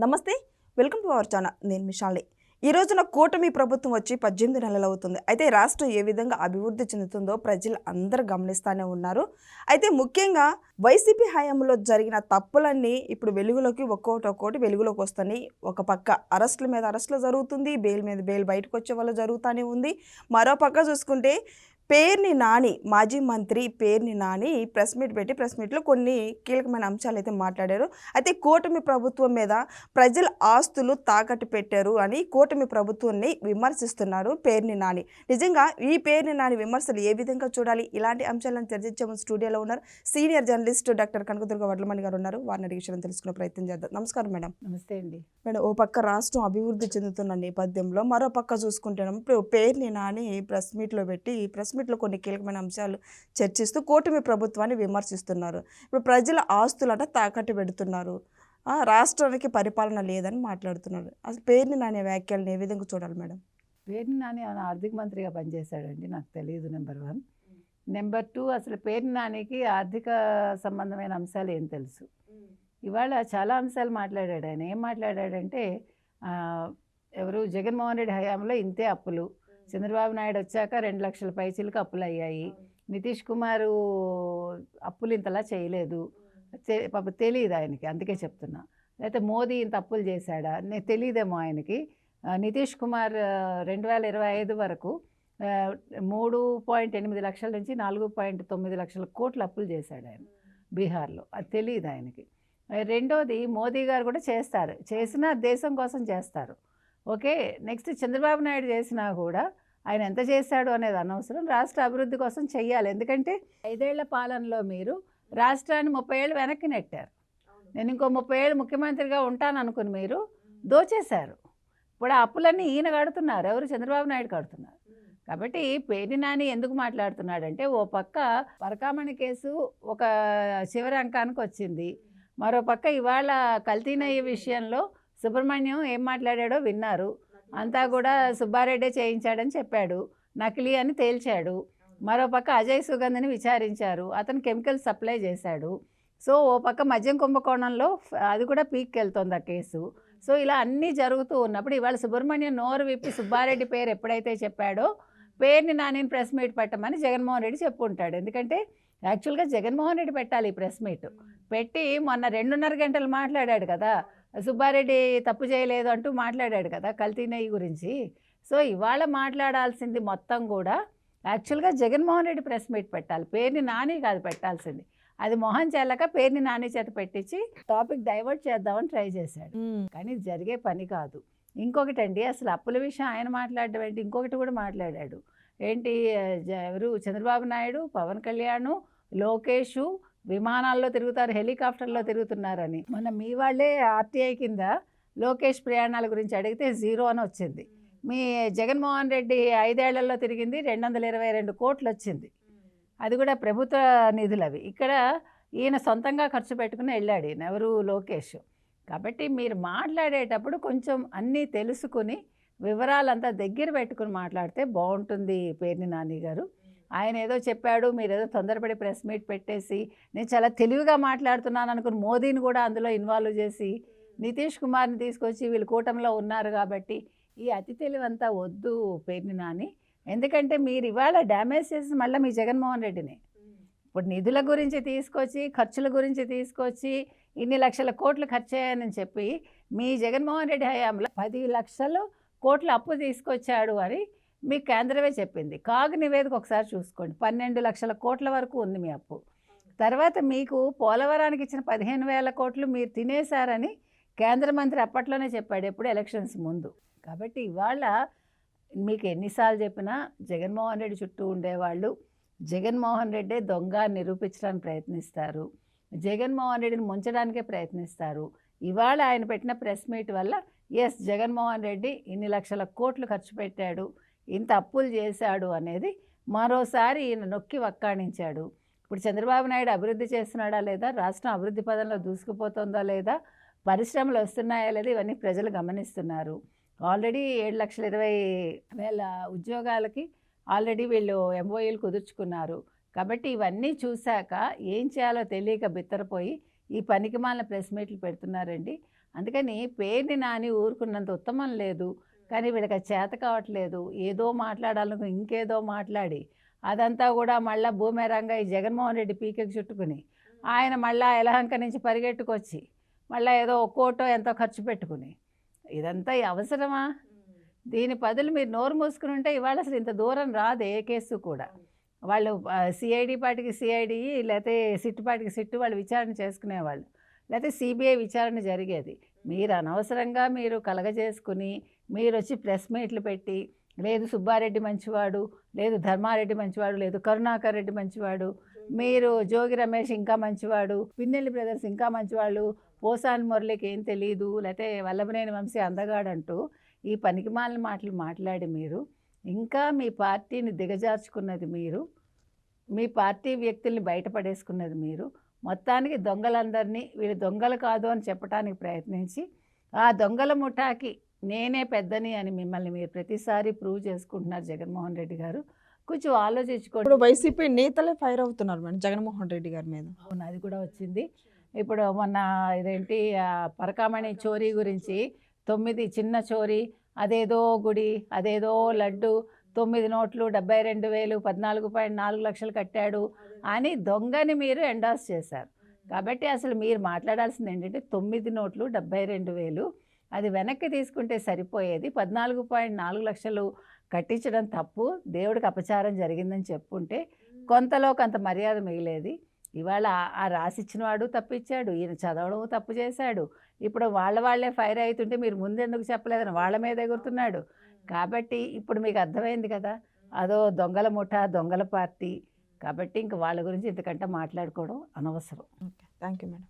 నమస్తే, welcome to our channel. నేను మిషాలి. ఈ రోజున కూటమి ప్రభుత్వం వచ్చి 18 నెలలు అవుతుంది. అయితే రాష్ట్రం ఏ విధంగా అభివృద్ధి చెందుతుందో ప్రజలు అందరూ గమనిస్తూనే ఉన్నారు. అయితే ముఖ్యంగా వైసీపీ హయాంలో జరిగిన తప్పులన్నీ ఇప్పుడు వెలుగులోకి ఒక్కొక్కటి వెలుగులోకి వస్తున్నాయి. ఒక పక్క అరెస్టుల మీద అరెస్టులు జరుగుతుంది, బెయిల్ మీద బెయిల్ బయటకు వచ్చే వాళ్ళు జరుగుతూనే ఉంది. మరో పక్క చూసుకుంటే పేర్ని నాని, మాజీ మంత్రి పేర్ని నాని ప్రెస్ మీట్ పెట్టి ప్రెస్ మీట్లో కొన్ని కీలకమైన అంశాలు అయితే మాట్లాడారు. అయితే కూటమి ప్రభుత్వం మీద ప్రజల ఆస్తులు తాకట్టు పెట్టారు అని కూటమి ప్రభుత్వాన్ని విమర్శిస్తున్నారు పేర్ని నాని. నిజంగా ఈ పేర్ని నాని విమర్శలు ఏ విధంగా చూడాలి, ఇలాంటి అంశాలను చర్చించే స్టూడియోలో ఉన్నారు senior journalist doctor Kanakadurga Vadlamani గారు ఉన్నారు. వారిని అడిగే విషయం తెలుసుకునే ప్రయత్నం చేద్దాం. నమస్కారం మేడం. నమస్తే అండి. మేడం, ఓ పక్క రాష్ట్రం అభివృద్ధి చెందుతున్న నేపథ్యంలో మరో పక్క చూసుకుంటున్నాం ఇప్పుడు పేర్ని నాని ప్రెస్ మీట్లో పెట్టి ప్రెస్ మీట్లో కొన్ని కీలకమైన అంశాలు చర్చిస్తూ కూటమి ప్రభుత్వాన్ని విమర్శిస్తున్నారు. ఇప్పుడు ప్రజల ఆస్తులట తాకట్టు పెడుతున్నారు, రాష్ట్రానికి పరిపాలన లేదని మాట్లాడుతున్నారు. అసలు పేర్ని నాని వ్యాఖ్యలను ఏ విధంగా చూడాలి మేడం? పేర్ని నాని ఆయన ఆర్థిక మంత్రిగా పనిచేశాడండి, నాకు తెలియదు. నెంబర్ 1. నెంబర్ 2, అసలు పేర్ని నానికి ఆర్థిక సంబంధమైన అంశాలు ఏం తెలుసు? ఇవాళ చాలా అంశాలు మాట్లాడాడు. ఆయన ఏం మాట్లాడాడంటే ఎవరు జగన్మోహన్ రెడ్డి హయాంలో ఇంతే అప్పులు, చంద్రబాబు నాయుడు వచ్చాక 2 లక్షల పైచీలకు అప్పులు అయ్యాయి, నితీష్ కుమార్ అప్పులు ఇంతలా చేయలేదు, పాప తెలియదు ఆయనకి, అందుకే చెప్తున్నా. లేకపోతే మోదీ ఇంత అప్పులు చేశాడా తెలియదేమో ఆయనకి. నితీష్ కుమార్ 2025 వరకు 3.8 లక్షల నుంచి 4.9 లక్షల కోట్ల అప్పులు చేశాడు ఆయన బీహార్లో. అది తెలియదు ఆయనకి. రెండోది, మోదీ గారు కూడా చేస్తారు, చేసినా దేశం కోసం చేస్తారు. ఓకే, నెక్స్ట్ చంద్రబాబు నాయుడు చేసినా కూడా ఆయన ఎంత చేశాడు అనేది అనవసరం, రాష్ట్ర అభివృద్ధి కోసం చెయ్యాలి. ఎందుకంటే 5 ఏళ్ల పాలనలో మీరు రాష్ట్రాన్ని 30 ఏళ్ళు వెనక్కి నెట్టారు. నేను ఇంకో 30 ఏళ్ళు ముఖ్యమంత్రిగా ఉంటాను అనుకుని మీరు దోచేశారు. ఇప్పుడు ఆ అప్పులన్నీ ఈయన కడుతున్నారు, ఎవరు? చంద్రబాబు నాయుడు కడుతున్నారు. కాబట్టి పేర్ని నాని ఎందుకు మాట్లాడుతున్నాడంటే, ఓ పక్క పరకామణి కేసు ఒక చివరి అంకానికి వచ్చింది, మరో పక్క ఇవాళ కల్తీనయ్య విషయంలో సుబ్రహ్మణ్యం ఏం మాట్లాడాడో విన్నారు. అంతా కూడా సుబ్బారెడ్డే చేయించాడని చెప్పాడు, నకిలీ అని తేల్చాడు. మరోపక్క అజయ్ సుగంధ్ని విచారించారు, అతను కెమికల్ సప్లై చేశాడు. సో ఓ పక్క మద్యం కుంభకోణంలో అది కూడా పీక్కి వెళ్తుంది ఆ కేసు. సో ఇలా అన్నీ జరుగుతూ ఉన్నప్పుడు ఇవాళ సుబ్రహ్మణ్యం నోరు విప్పి సుబ్బారెడ్డి పేరు ఎప్పుడైతే చెప్పాడో పేర్ని నానిని ప్రెస్ మీట్ పెట్టమని జగన్మోహన్ రెడ్డి చెప్పుంటాడు. ఎందుకంటే యాక్చువల్గా జగన్మోహన్ రెడ్డి పెట్టాలి ఈ ప్రెస్ మీట్. పెట్టి మొన్న 2.5 గంటలు మాట్లాడాడు కదా, సుబ్బారెడ్డి తప్పు చేయలేదు అంటూ మాట్లాడాడు కదా కల్తీ నెయ్యి గురించి. సో ఇవాళ మాట్లాడాల్సింది మొత్తం కూడా యాక్చువల్గా జగన్మోహన్ రెడ్డి ప్రెస్ మీట్ పెట్టాలి, పేర్ని నాని కాదు పెట్టాల్సింది. అది మొహం చెల్లక పేర్ని నాని చేత పెట్టించి టాపిక్ డైవర్ట్ చేద్దామని ట్రై చేశాడు, కానీ ఇది జరిగే పని కాదు. ఇంకొకటి అండి, అసలు అప్పుల విషయం ఆయన మాట్లాడడం ఏంటి, ఇంకొకటి కూడా మాట్లాడాడు. ఏంటి, ఎవరు? చంద్రబాబు నాయుడు, పవన్ కళ్యాణ్, లోకేష్ విమానాల్లో తిరుగుతారు, హెలికాప్టర్లో తిరుగుతున్నారని. మన మీ వాళ్ళే ఆర్టీఐ కింద లోకేష్ ప్రయాణాల గురించి అడిగితే 0 అని వచ్చింది. మీ జగన్మోహన్ రెడ్డి 5 ఏళ్లలో తిరిగింది 222 కోట్లు వచ్చింది, అది కూడా ప్రభుత్వ నిధులు అవి. ఇక్కడ ఈయన సొంతంగా ఖర్చు పెట్టుకుని వెళ్ళాడు ఈయన, ఎవరు? లోకేష్. కాబట్టి మీరు మాట్లాడేటప్పుడు కొంచెం అన్నీ తెలుసుకుని వివరాలంతా దగ్గర పెట్టుకుని మాట్లాడితే బాగుంటుంది పేర్ని నాని గారు. ఆయన ఏదో చెప్పాడు, మీరు ఏదో తొందరపడి ప్రెస్ మీట్ పెట్టేసి నేను చాలా తెలివిగా మాట్లాడుతున్నాను అనుకుని మోదీని కూడా అందులో ఇన్వాల్వ్ చేసి నితీష్ కుమార్ని తీసుకొచ్చి వీళ్ళు కూటమిలో ఉన్నారు కాబట్టి ఈ అతి తెలివంతా వద్దు పేర్ని నాని. ఎందుకంటే మీరు ఇవాళ డ్యామేజ్ చేసి మళ్ళీ మీ జగన్మోహన్ రెడ్డిని ఇప్పుడు నిధుల గురించి తీసుకొచ్చి ఖర్చుల గురించి తీసుకొచ్చి ఇన్ని లక్షల కోట్లు ఖర్చు అయ్యాయని చెప్పి మీ జగన్మోహన్ రెడ్డి హయాంలో 10 లక్షల కోట్ల అప్పు తీసుకొచ్చాడు అని మీకు కేంద్రమే చెప్పింది. కాగ్ నివేదిక ఒకసారి చూసుకోండి, 12 లక్షల కోట్ల వరకు ఉంది మీ అప్పు. తర్వాత మీకు పోలవరానికి ఇచ్చిన 15,000 కోట్లు మీరు తినేశారని కేంద్ర మంత్రి అప్పట్లోనే చెప్పాడు, ఎప్పుడు ఎలక్షన్స్ ముందు. కాబట్టి ఇవాళ మీకు ఎన్నిసార్లు చెప్పినా జగన్మోహన్ రెడ్డి చుట్టూ ఉండేవాళ్ళు జగన్మోహన్ రెడ్డే దొంగ నిరూపించడానికి ప్రయత్నిస్తారు, జగన్మోహన్ రెడ్డిని ముంచడానికే ప్రయత్నిస్తారు. ఇవాళ ఆయన పెట్టిన ప్రెస్ మీట్ వల్ల ఎస్ జగన్మోహన్ రెడ్డి ఇన్ని లక్షల కోట్లు ఖర్చు పెట్టాడు, ఇంత అప్పులు చేశాడు అనేది మరోసారి ఈయన నొక్కి వక్కాణించాడు. ఇప్పుడు చంద్రబాబు నాయుడు అభివృద్ధి చేస్తున్నాడా లేదా, రాష్ట్రం అభివృద్ధి పదంలో దూసుకుపోతుందా లేదా, పరిశ్రమలు వస్తున్నాయా లేదా, ఇవన్నీ ప్రజలు గమనిస్తున్నారు. ఆల్రెడీ 7,20,000 ఉద్యోగాలకి ఆల్రెడీ వీళ్ళు ఎంఓఏలు కుదుర్చుకున్నారు. కాబట్టి ఇవన్నీ చూశాక ఏం చేయాలో తెలియక బిత్తరపోయి ఈ పనికిమాలిన ప్రెస్ మీట్లు పెడుతున్నారండి. అందుకని పేరుని నాని ఊరుకున్నంత ఉత్తమం లేదు. కానీ వీళ్ళకి అది చేత కావట్లేదు. ఏదో మాట్లాడాలను ఇంకేదో మాట్లాడి అదంతా కూడా మళ్ళీ బూమెరాంగా ఈ జగన్మోహన్ రెడ్డి పీకెకి చుట్టుకుని ఆయన మళ్ళీ యలహంక నుంచి పరిగెట్టుకొచ్చి మళ్ళీ ఏదో కోటో ఎంతో ఖర్చు పెట్టుకుని ఇదంతా అవసరమా? దీని బదులు మీరు నోరు మూసుకుని ఉంటే ఇవాళ అసలు ఇంత దూరం రాదు ఏ కేసు కూడా. వాళ్ళు సిఐడి పాటికి సిఐడి, లేకపోతే సిట్ పాటికి సిట్టు వాళ్ళు విచారణ చేసుకునేవాళ్ళు, లేకపోతే సిబిఐ విచారణ జరిగేది. మీరు అనవసరంగా మీరు కలగజేసుకుని మీరు వచ్చి ప్రెస్ మీట్లు పెట్టి లేదు సుబ్బారెడ్డి మంచివాడు, లేదు ధర్మారెడ్డి మంచివాడు, లేదు కరుణాకర్ రెడ్డి మంచివాడు, మీరు జోగి రమేష్ ఇంకా మంచివాడు, పిన్నెల్లి బ్రదర్స్ ఇంకా మంచివాళ్ళు, పోసాని మురళికి ఏం తెలియదు, లేకపోతే వల్లభనేని వంశీ అందగాడంటూ ఈ పనికిమాలిన మాటలు మాట్లాడి మీరు ఇంకా మీ పార్టీని దిగజార్చుకున్నది మీరు, మీ పార్టీ వ్యక్తుల్ని బయటపడేసుకున్నది మీరు. మొత్తానికి దొంగలందరినీ వీళ్ళు దొంగలు కాదు అని చెప్పడానికి ప్రయత్నించి ఆ దొంగల ముఠాకి నేనే పెద్దని అని మిమ్మల్ని మీరు ప్రతిసారి ప్రూవ్ చేసుకుంటున్నారు జగన్మోహన్ రెడ్డి గారు. కొంచెం ఆలోచించుకోండి. ఇప్పుడు వైసీపీ నేతలే ఫైర్ అవుతున్నారు మేడం జగన్మోహన్ రెడ్డి గారి మీద. అవును, అది కూడా వచ్చింది. ఇప్పుడు మొన్న ఇదేంటి పరకామణి చోరీ గురించి 9 చిన్న చోరీ, అదేదో గుడి, అదేదో లడ్డు, 9 నోట్లు 72,000, 14.4 లక్షలు కట్టాడు అని దొంగని మీరు ఎండార్స్ చేశారు. కాబట్టి అసలు మీరు మాట్లాడాల్సింది ఏంటంటే 9 నోట్లు 72,000 అది వెనక్కి తీసుకుంటే సరిపోయేది. 14.4 లక్షలు కట్టించడం తప్పు, దేవుడికి అపచారం జరిగిందని చెప్పుంటే కొంతలో కొంత మర్యాద మిగిలేది. ఇవాళ ఆ రాసిచ్చినవాడు తప్పిచ్చాడు, ఈయన చదవడం తప్పు చేశాడు. ఇప్పుడు వాళ్ళే ఫైర్ అవుతుంటే మీరు ముందెందుకు చెప్పలేదని వాళ్ళ మీద ఎగురుతున్నాడు. కాబట్టి ఇప్పుడు మీకు అర్థమైంది కదా, అదో దొంగల ముఠా, దొంగల పార్టీ. కాబట్టి ఇంక వాళ్ళ గురించి ఇంతకంటే మాట్లాడుకోవడం అనవసరం. Okay, thank you madam.